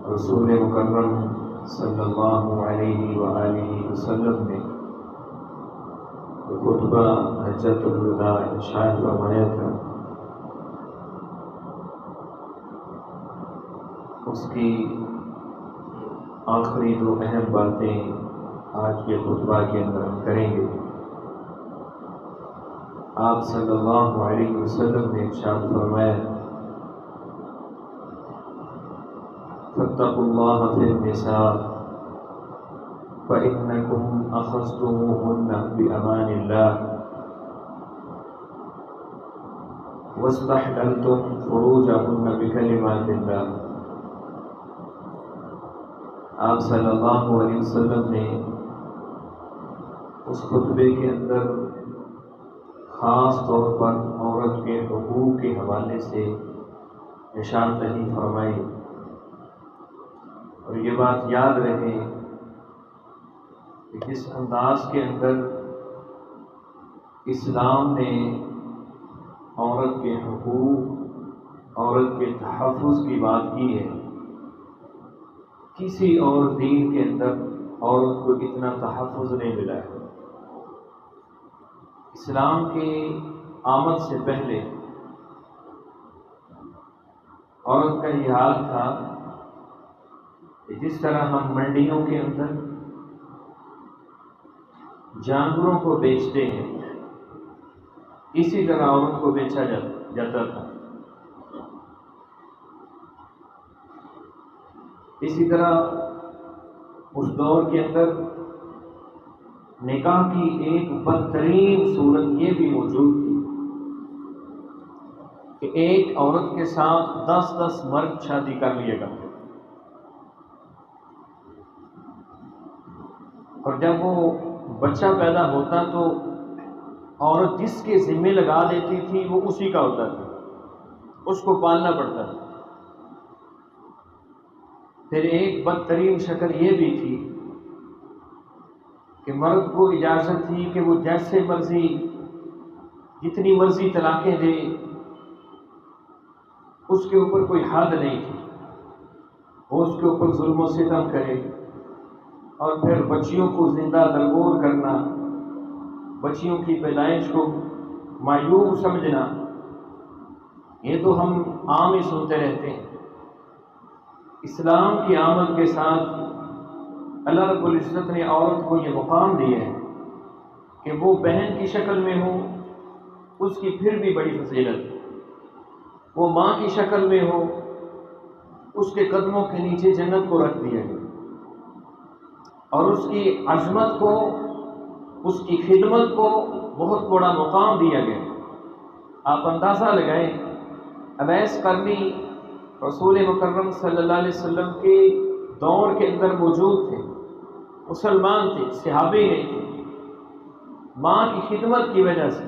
رسول مکرم صلی اللہ علیہ وآلہ وسلم نے خطبہ حجۃ الوداع ارشاد فرمایا تھا، اس کی آخری دو اہم باتیں آج کے خطبہ کے اندر ہم کریں گے۔ آپ صلی اللہ علیہ وسلم نے ارشاد فرمایا، فاتقوا اللہ فی النساء فإنکم اخذتموہن بأمان اللہ واستحللتم فروجہن بکلمات اللہ۔ آپ صلی اللہ علیہ وسلم نے اس خطبے کے اندر خاص طور پر عورت کے حقوق کے حوالے سے نشاندہی فرمائی، اور یہ بات یاد رہے کہ جس انداز کے اندر اسلام نے عورت کے حقوق، عورت کے تحفظ کی بات کی ہے، کسی اور دین کے اندر عورت کو اتنا تحفظ نہیں ملا ہے۔ اسلام کی آمد سے پہلے عورت کا یہ حال تھا کہ جس طرح ہم منڈیوں کے اندر جانوروں کو بیچتے ہیں، اسی طرح عورت کو بیچا جاتا تھا۔ اسی طرح اس دور کے اندر نکاح کی ایک بدترین صورت یہ بھی موجود تھی کہ ایک عورت کے ساتھ 10 مرد شادی کر لیے کرتے، اور جب وہ بچہ پیدا ہوتا تو عورت جس کے ذمہ لگا دیتی تھی وہ اسی کا ہوتا تھا، اس کو پالنا پڑتا تھا۔ پھر ایک بدترین شکل یہ بھی تھی کہ مرد کو اجازت تھی کہ وہ جیسے مرضی، جتنی مرضی طلاقیں دے، اس کے اوپر کوئی حد نہیں تھی، وہ اس کے اوپر ظلم و ستم کرے، اور پھر بچیوں کو زندہ درگور کرنا، بچیوں کی پیدائش کو معیوب سمجھنا، یہ تو ہم عام ہی سنتے رہتے ہیں۔ اسلام کی آمد کے ساتھ اللہ رب العزت نے عورت کو یہ مقام دیا ہے کہ وہ بہن کی شکل میں ہو، اس کی پھر بھی بڑی فضیلت، وہ ماں کی شکل میں ہو، اس کے قدموں کے نیچے جنت کو رکھ دیا گیا، اور اس کی عظمت کو، اس کی خدمت کو بہت بڑا مقام دیا گیا۔ آپ اندازہ لگائیں، اویس قرنی رسول مکرم صلی اللہ علیہ وسلم کے دور کے اندر موجود تھے، مسلمان تھے، صحابی نہیں تھے، ماں کی خدمت کی وجہ سے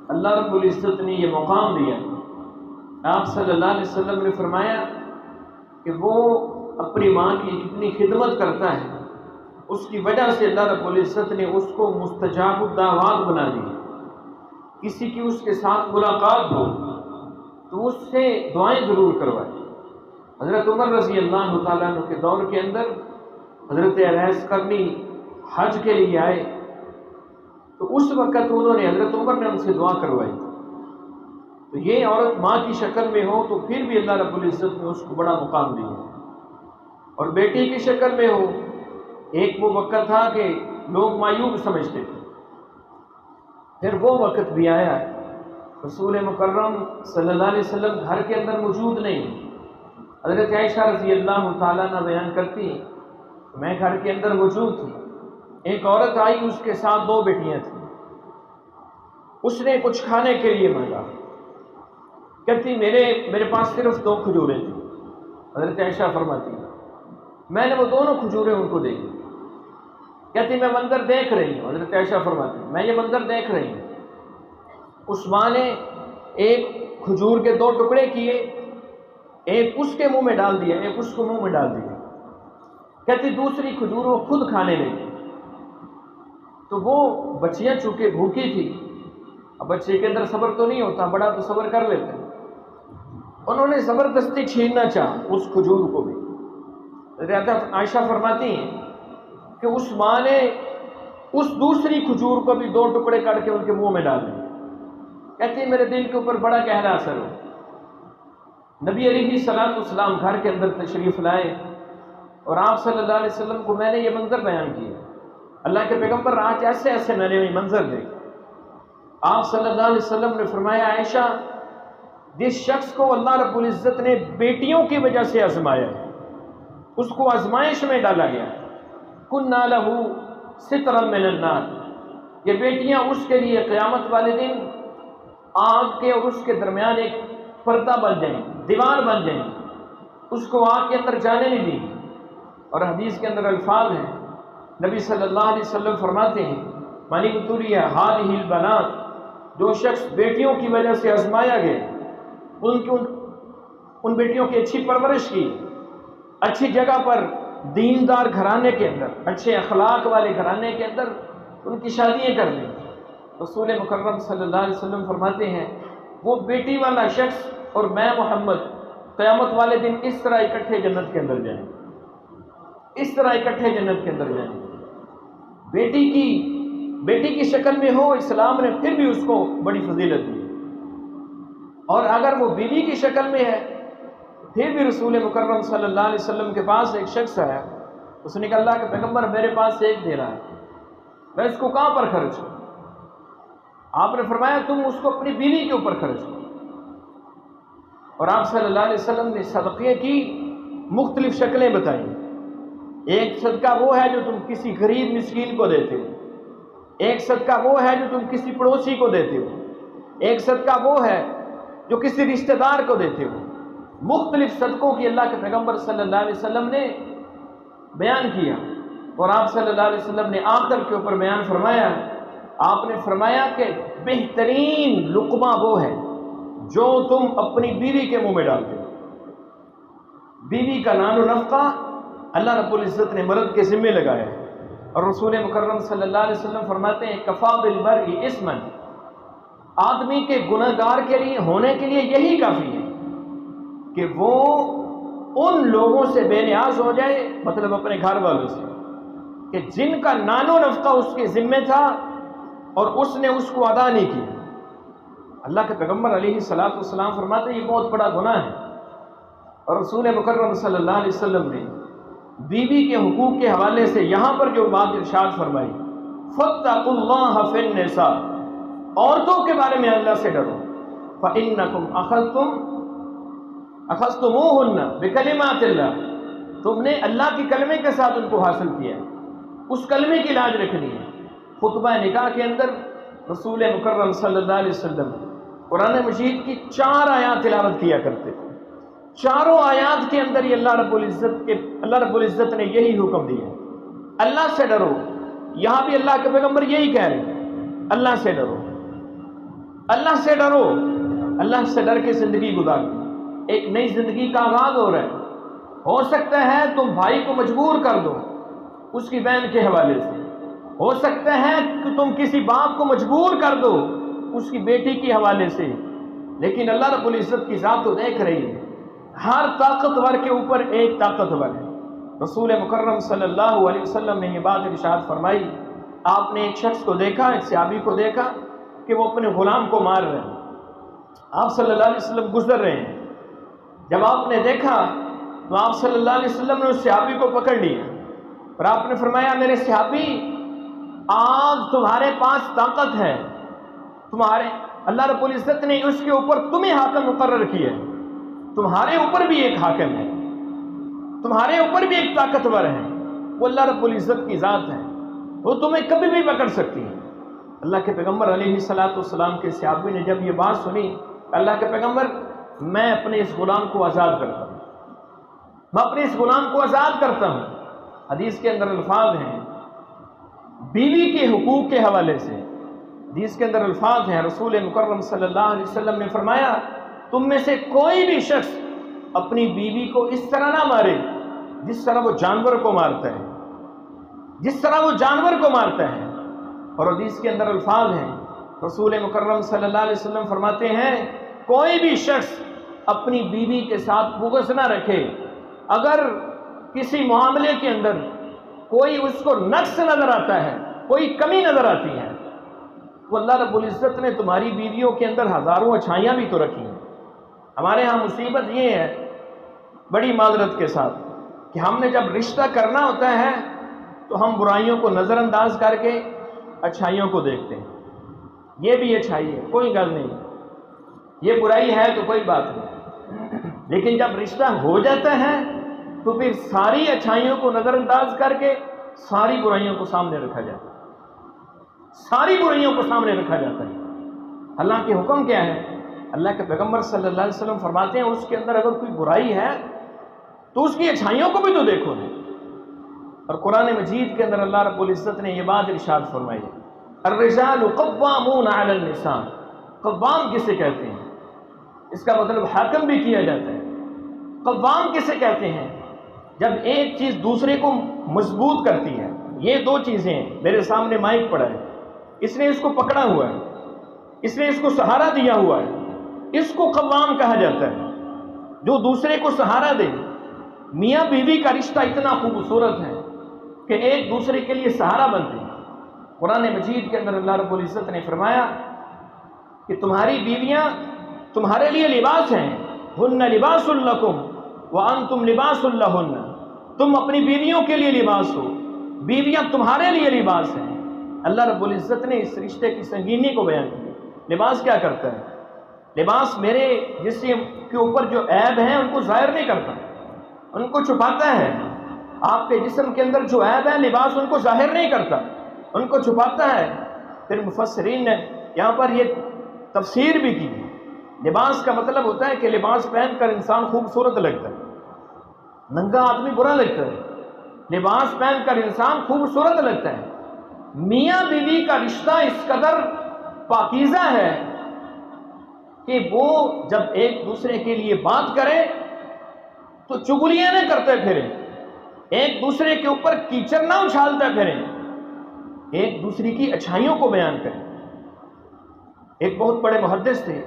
اللہ رب العزت نے یہ مقام دیا۔ آپ صلی اللہ علیہ وسلم نے فرمایا کہ وہ اپنی ماں کی کتنی خدمت کرتا ہے، اس کی وجہ سے اللہ رب العزت نے اس کو مستجاب الدعوات بنا دی۔ کسی کی اس کے ساتھ ملاقات ہو تو اس سے دعائیں ضرور کروائے۔ حضرت عمر رضی اللہ تعالیٰ عنہ کے دور کے اندر حضرت اویس قرنی حج کے لیے آئے تو اس وقت انہوں نے، حضرت عمر نے ان سے دعا کروائی۔ تو یہ عورت ماں کی شکل میں ہو تو پھر بھی اللہ رب العزت نے اس کو بڑا مقام دیا، اور بیٹی کی شکل میں ہو، ایک وہ وقت تھا کہ لوگ معیوب سمجھتے تھے، پھر وہ وقت بھی آیا رسول مکرم صلی اللہ علیہ وسلم گھر کے اندر موجود نہیں۔ حضرت عائشہ رضی اللہ تعالیٰ عنہ بیان کرتی ہیں، میں گھر کے اندر موجود تھی، ایک عورت آئی، اس کے ساتھ 2 بیٹیاں تھیں، اس نے کچھ کھانے کے لیے مانگا، کہتی میرے پاس صرف 2 کھجوریں تھیں۔ حضرت عائشہ فرماتی ہیں میں نے وہ دونوں کھجوریں ان کو دے دی، کہتی میں منظر دیکھ رہی ہوں۔ حضرت عائشہ فرماتی ہیں میں یہ منظر دیکھ رہی ہوں، اس ماں نے ایک کھجور کے 2 ٹکڑے کیے، ایک اس کے منہ میں ڈال دیا، ایک اس کو منہ میں ڈال دیا، کہتی دوسری کھجور وہ خود کھانے لگی۔ تو وہ بچیاں چونکہ بھوکی تھی، اب بچے کے اندر صبر تو نہیں ہوتا، بڑا تو صبر کر لیتا ہے، انہوں نے زبردستی چھیننا چاہا اس کھجور کو بھی، حضرت عائشہ فرماتی ہیں کہ اس ماں نے اس دوسری کھجور کو بھی 2 ٹکڑے کر کے ان کے منہ میں ڈال دیے. کہتی ہیں میرے دل کے اوپر بڑا گہرا اثر ہو. نبی علیہ الصلوۃ والسلام گھر کے اندر تشریف لائے اور آپ صلی اللہ علیہ وسلم کو میں نے یہ منظر بیان کیا. اللہ کے پیغمبر آج ایسے ایسے میں نے یہ منظر دیکھا. آپ صلی اللہ علیہ وسلم نے فرمایا عائشہ جس شخص کو اللہ رب العزت نے بیٹیوں کی وجہ سے آزمایا ہے، اس کو آزمائش میں ڈالا گیا، کُنَّا لَهُ سِتْرًا مِّنَ النَّارِ، یہ بیٹیاں اس کے لیے قیامت والے دن آگ کے اور اس کے درمیان ایک پردہ بن جائیں، دیوار بن جائیں، اس کو آگ کے اندر جانے نہیں دیں. اور حدیث کے اندر الفاظ ہیں، نبی صلی اللہ علیہ وسلم فرماتے ہیں مانی بطوری ہے هَٰذِهِ الْبَنَاتِ، جو شخص بیٹیوں کی وجہ سے آزمایا گیا، ان بیٹیوں کی اچھی پرورش کی، اچھی جگہ پر دیندار گھرانے کے اندر، اچھے اخلاق والے گھرانے کے اندر ان کی شادیاں کر دیں. رسول مکرم صلی اللہ علیہ وسلم فرماتے ہیں وہ بیٹی والا شخص اور میں محمد قیامت والے دن اس طرح اکٹھے جنت کے اندر جائیں، اس طرح اکٹھے جنت کے اندر جائیں. بیٹی کی شکل میں ہو، اسلام نے پھر بھی اس کو بڑی فضیلت دی. اور اگر وہ بیوی کی شکل میں ہے پھر بھی رسول مکرم صلی اللہ علیہ وسلم کے پاس ایک شخص ہے، اس نے کہا اللہ کے پیغمبر میرے پاس ایک دے رہا ہے، میں اس کو کہاں پر خرچ کروں؟ آپ نے فرمایا تم اس کو اپنی بیوی کے اوپر خرچ کرو. اور آپ صلی اللہ علیہ وسلم نے صدقے کی مختلف شکلیں بتائیں. ایک صدقہ وہ ہے جو تم کسی غریب مسکین کو دیتے ہو، ایک صدقہ وہ ہے جو تم کسی پڑوسی کو دیتے ہو، ایک صدقہ وہ ہے جو کسی رشتہ دار کو دیتے ہو. مختلف صدقوں کی اللہ کے پیغمبر صلی اللہ علیہ وسلم نے بیان کیا. اور آپ صلی اللہ علیہ وسلم نے آخر کے اوپر بیان فرمایا، آپ نے فرمایا کہ بہترین لقمہ وہ ہے جو تم اپنی بیوی کے منہ میں ڈالتے ہو. بیوی کا نان و نفقہ اللہ رب العزت نے مرد کے ذمے لگایا ہے. اور رسول مکرم صلی اللہ علیہ وسلم فرماتے ہیں کفا بالمرء اثما، آدمی کے گناہ گار کے لیے ہونے کے لیے یہی کافی ہے کہ وہ ان لوگوں سے بے نیاز ہو جائے، مطلب اپنے گھر والوں سے، کہ جن کا نان و نفقہ اس کے ذمے تھا اور اس نے اس کو ادا نہیں کیا. اللہ کے پیغمبر علیہ الصلوۃ والسلام فرماتے ہیں یہ بہت بڑا گناہ ہے. اور رسول مکرم صلی اللہ علیہ وسلم نے بیوی کے حقوق کے حوالے سے یہاں پر جو بات ارشاد فرمائی، فاتقوا اللہ فی النساء، عورتوں کے بارے میں اللہ سے ڈرو، فإنکم اخذتموہن بکلمات اللہ، تم نے اللہ کی کلمے کے ساتھ ان کو حاصل کیا، اس کلمے کی لاج رکھنی ہے. خطبہ نکاح کے اندر رسول مکرم صلی اللہ علیہ وسلم قرآن مجید کی 4 آیات تلاوت کیا کرتے تھے. چاروں آیات کے اندر ہی اللہ رب العزت نے یہی حکم دیا، اللہ سے ڈرو. یہاں بھی اللہ کے پیغمبر یہی کہہ رہے ہیں اللہ سے ڈرو، اللہ سے ڈرو. اللہ سے ڈر کے زندگی گزارو، ایک نئی زندگی کا آغاز ہو رہا ہے. ہو سکتا ہے تم بھائی کو مجبور کر دو اس کی بہن کے حوالے سے، ہو سکتا ہے کہ تم کسی باپ کو مجبور کر دو اس کی بیٹی کے حوالے سے، لیکن اللہ رب العزت کی ذات تو دیکھ رہی ہے. ہر طاقتور کے اوپر ایک طاقتور ہے. رسول مکرم صلی اللہ علیہ وسلم نے یہ بات ارشاد فرمائی. آپ نے ایک شخص کو دیکھا، ایک صحابی کو دیکھا کہ وہ اپنے غلام کو مار رہے ہیں. آپ صلی اللہ علیہ وسلم گزر رہے ہیں. جب آپ نے دیکھا تو آپ صلی اللہ علیہ وسلم نے اس صحابی کو پکڑ لیا اور آپ نے فرمایا میرے صحابی آج تمہارے پاس طاقت ہے، تمہارے اللہ رب العزت نے اس کے اوپر تمہیں حاکم مقرر کیا ہے، تمہارے اوپر بھی ایک حاکم ہے، تمہارے اوپر بھی ایک طاقتور ہے، وہ اللہ رب العزت کی ذات ہے، وہ تمہیں کبھی بھی پکڑ سکتی ہے. اللہ کے پیغمبر علیہ الصلوۃ والسلام کے صحابی نے جب یہ بات سنی، اللہ کے پیغمبر میں اپنے اس غلام کو آزاد کرتا ہوں، میں اپنے اس غلام کو آزاد کرتا ہوں. حدیث کے اندر الفاظ ہیں بیوی کے حقوق کے حوالے سے، حدیث کے اندر الفاظ ہیں رسول مکرم صلی اللہ علیہ وسلم نے فرمایا تم میں سے کوئی بھی شخص اپنی بیوی کو اس طرح نہ مارے جس طرح وہ جانور کو مارتا ہے، جس طرح وہ جانور کو مارتا ہے. اور حدیث کے اندر الفاظ ہیں رسول مکرم صلی اللہ علیہ وسلم فرماتے ہیں کوئی بھی شخص اپنی بیوی کے ساتھ بغض نہ رکھے، اگر کسی معاملے کے اندر کوئی اس کو نقص نظر آتا ہے، کوئی کمی نظر آتی ہے، وہ اللہ رب العزت نے تمہاری بیویوں کے اندر ہزاروں اچھائیاں بھی تو رکھی ہیں۔ ہمارے ہاں مصیبت یہ ہے بڑی معذرت کے ساتھ کہ ہم نے جب رشتہ کرنا ہوتا ہے تو ہم برائیوں کو نظر انداز کر کے اچھائیوں کو دیکھتے ہیں، یہ بھی اچھائی ہے، کوئی گل نہیں، یہ برائی ہے تو کوئی بات نہیں، لیکن جب رشتہ ہو جاتا ہے تو پھر ساری اچھائیوں کو نظر انداز کر کے ساری برائیوں کو سامنے رکھا جاتا ہے، ساری برائیوں کو سامنے رکھا جاتا ہے۔ اللہ کے حکم کیا ہے؟ اللہ کے پیغمبر صلی اللہ علیہ وسلم فرماتے ہیں اس کے اندر اگر کوئی برائی ہے تو اس کی اچھائیوں کو بھی تو دیکھو۔ اور قرآن مجید کے اندر اللہ رب العزت نے یہ بات ارشاد فرمائی ہے، الرجال قوامون علی النساء۔ قوام کسے کہتے ہیں؟ اس کا مطلب حاکم بھی کیا جاتا ہے۔ قوام کسے کہتے ہیں؟ جب ایک چیز دوسرے کو مضبوط کرتی ہے، یہ دو چیزیں ہیں، میرے سامنے مائک پڑا ہے، اس نے اس کو پکڑا ہوا ہے، اس نے اس کو سہارا دیا ہوا ہے، اس کو قوام کہا جاتا ہے، جو دوسرے کو سہارا دے۔ میاں بیوی کا رشتہ اتنا خوبصورت ہے کہ ایک دوسرے کے لیے سہارا بنتے ہیں۔ قرآن مجید کے اندر اللہ رب العزت نے فرمایا کہ تمہاری بیویاں تمہارے لیے لباس ہیں، ہن لباس لکم وانتم لباس لہن۔ تم اپنی بیویوں کے لیے لباس ہو، بیویاں تمہارے لیے لباس ہیں۔ اللہ رب العزت نے اس رشتے کی سنگینی کو بیان کیا۔ لباس کیا کرتا ہے؟ لباس میرے جسم کے اوپر جو عیب ہیں ان کو ظاہر نہیں کرتا، ان کو چھپاتا ہے۔ آپ کے جسم کے اندر جو عیب ہے لباس ان کو ظاہر نہیں کرتا، ان کو چھپاتا ہے۔ پھر مفسرین نے یہاں پر یہ تفسیر بھی کی، لباس کا مطلب ہوتا ہے کہ لباس پہن کر انسان خوبصورت لگتا ہے، ننگا آدمی برا لگتا ہے، لباس پہن کر انسان خوبصورت لگتا ہے۔ میاں بیوی کا رشتہ اس قدر پاکیزہ ہے کہ وہ جب ایک دوسرے کے لیے بات کرے تو چگلیاں نہ کرتے پھریں، ایک دوسرے کے اوپر کیچڑ نہ اچھالتے پھریں، ایک دوسرے کی اچھائیوں کو بیان کریں۔ ایک بہت بڑے محدث تھے،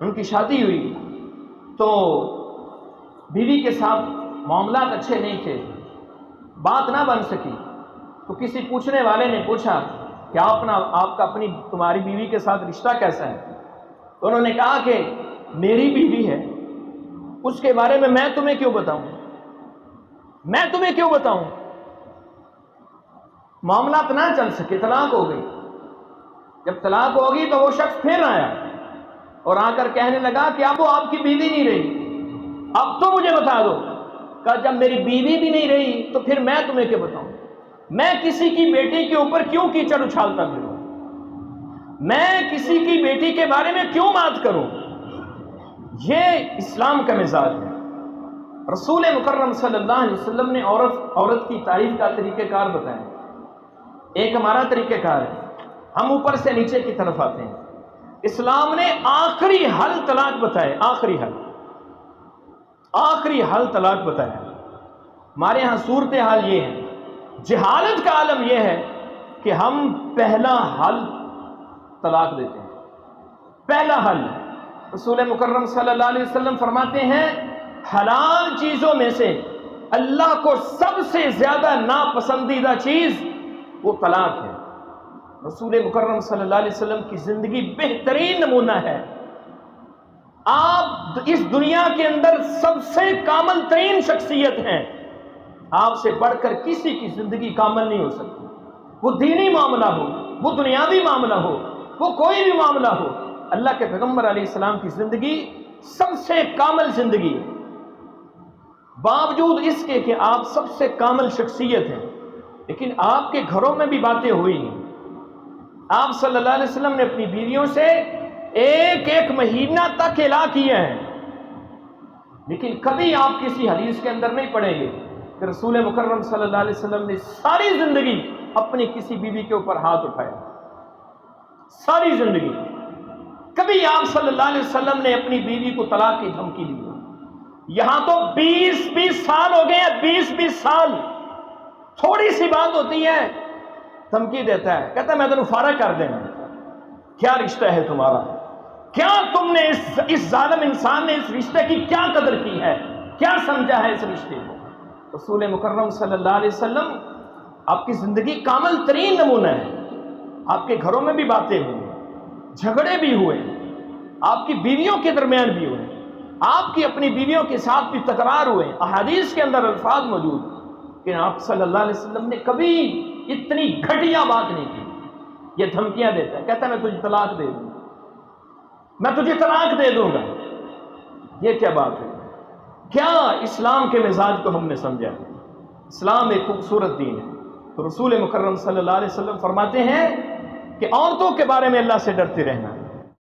ان کی شادی ہوئی تو بیوی کے ساتھ معاملات اچھے نہیں تھے، بات نہ بن سکی، تو کسی پوچھنے والے نے پوچھا کہ آپ کا تمہاری بیوی کے ساتھ رشتہ کیسا ہے؟ تو انہوں نے کہا کہ میری بیوی ہے، اس کے بارے میں تمہیں کیوں بتاؤں، میں تمہیں کیوں بتاؤں؟ معاملات نہ چل سکے، طلاق ہو گئی۔ جب طلاق ہوگی تو وہ شخص پھر آیا اور آ کر کہنے لگا کہ اب وہ آپ کی بیوی نہیں رہی، اب تو مجھے بتا دو۔ کہا جب میری بیوی بھی نہیں رہی تو پھر میں تمہیں کیا بتاؤں؟ میں کسی کی بیٹی کے اوپر کیوں کیچڑ اچھالتا پھروں؟ میں کسی کی بیٹی کے بارے میں کیوں بات کروں؟ یہ اسلام کا مزاج ہے۔ رسول مکرم صلی اللہ علیہ وسلم نے عورت کی تعریف کا طریقہ کار بتایا۔ ایک ہمارا طریقہ کار ہے، ہم اوپر سے نیچے کی طرف آتے ہیں۔ اسلام نے آخری حل طلاق بتائے، آخری حل طلاق بتایا۔ ہمارے ہاں صورتحال یہ ہے، جہالت کا عالم یہ ہے کہ ہم پہلا حل طلاق دیتے ہیں۔ پہلا حل، رسول مکرم صلی اللہ علیہ وسلم فرماتے ہیں حلال چیزوں میں سے اللہ کو سب سے زیادہ ناپسندیدہ چیز وہ طلاق ہے۔ رسول مکرم صلی اللہ علیہ وسلم کی زندگی بہترین نمونہ ہے۔ آپ اس دنیا کے اندر سب سے کامل ترین شخصیت ہیں، آپ سے بڑھ کر کسی کی زندگی کامل نہیں ہو سکتی۔ وہ دینی معاملہ ہو، وہ دنیاوی معاملہ ہو، وہ کوئی بھی معاملہ ہو، اللہ کے پیغمبر علیہ السلام کی زندگی سب سے کامل زندگی ہے۔ باوجود اس کے کہ آپ سب سے کامل شخصیت ہیں، لیکن آپ کے گھروں میں بھی باتیں ہوئی ہیں۔ آپ صلی اللہ علیہ وسلم نے اپنی بیویوں سے ایک مہینہ تک الا کیا ہے، لیکن کبھی آپ کسی حدیث کے اندر نہیں پڑھیں گے کہ رسول مکرم صلی اللہ علیہ وسلم نے ساری زندگی اپنی کسی بیوی کے اوپر ہاتھ اٹھایا۔ ساری زندگی کبھی آپ صلی اللہ علیہ وسلم نے اپنی بیوی کو طلاق کی دھمکی دی؟ یہاں تو 20 سال ہو گئے ہیں، 20 سال، تھوڑی سی بات ہوتی ہے دھمکی دیتا ہے، کہتا ہے میں تمہیں فارغ کر دینا۔ کیا رشتہ ہے تمہارا؟ کیا تم نے اس ظالم انسان نے اس رشتے کی کیا قدر کی ہے؟ کیا سمجھا ہے اس رشتے کو؟ رسول مکرم صلی اللہ علیہ وسلم آپ کی زندگی کامل ترین نمونہ ہے. آپ کے گھروں میں بھی باتیں ہوئی، جھگڑے بھی ہوئے، آپ کی بیویوں کے درمیان بھی ہوئے، آپ کی اپنی بیویوں کے ساتھ بھی تکرار ہوئے. احادیث کے اندر الفاظ موجود کہ آپ صلی اللہ علیہ وسلم نے کبھی اتنی گھٹیا بات نہیں کی. یہ دھمکیاں دیتا ہے، کہتا ہے میں تجھے طلاق دے دوں گا، میں تجھے طلاق دے دوں گا. یہ کیا بات ہے؟ کیا اسلام کے مزاج کو ہم نے سمجھا؟ اسلام ایک خوبصورت دین ہے. تو رسول مکرم صلی اللہ علیہ وسلم فرماتے ہیں کہ عورتوں کے بارے میں اللہ سے ڈرتے رہنا.